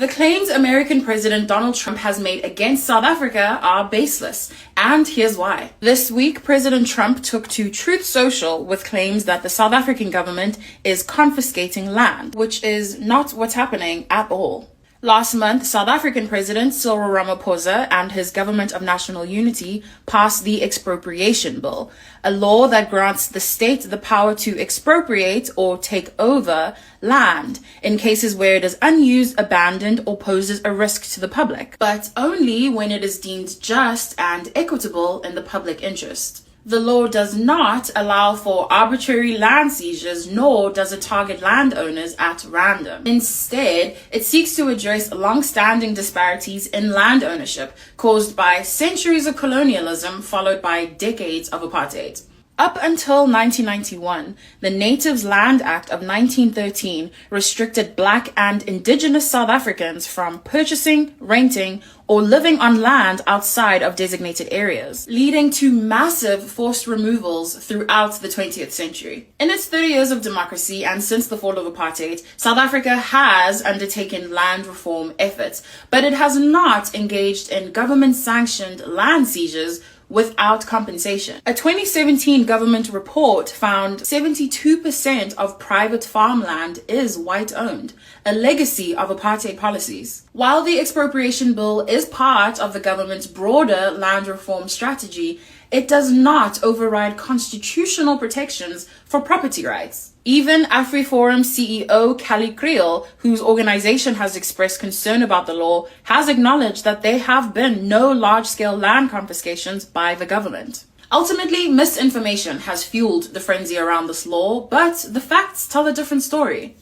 The claims American President Donald Trump has made against South Africa are baseless, and here's why. This week, President Trump took to Truth Social with claims that the South African government is confiscating land, which is not what's happening at all. Last month, South African President Cyril Ramaphosa and his Government of National Unity passed the Expropriation Bill, a law that grants the state the power to expropriate or take over land in cases where it is unused, abandoned, or poses a risk to the public, but only when it is deemed just and equitable in the public interest. The law does not allow for arbitrary land seizures, nor does it target landowners at random. Instead, it seeks to address long-standing disparities in land ownership caused by centuries of colonialism followed by decades of apartheid. Up until 1991, the Natives Land Act of 1913 restricted Black and Indigenous South Africans from purchasing, renting, or living on land outside of designated areas, leading to massive forced removals throughout the 20th century. In its 30 years of democracy and since the fall of apartheid, South Africa has undertaken land reform efforts, but it has not engaged in government-sanctioned land seizures without compensation. A 2017 government report found 72% of private farmland is white-owned, a legacy of apartheid policies. While the expropriation bill is part of the government's broader land reform strategy, it does not override constitutional protections for property rights. Even AfriForum CEO Kelly Creel, whose organization has expressed concern about the law, has acknowledged that there have been no large-scale land confiscations by the government. Ultimately, misinformation has fueled the frenzy around this law, but the facts tell a different story.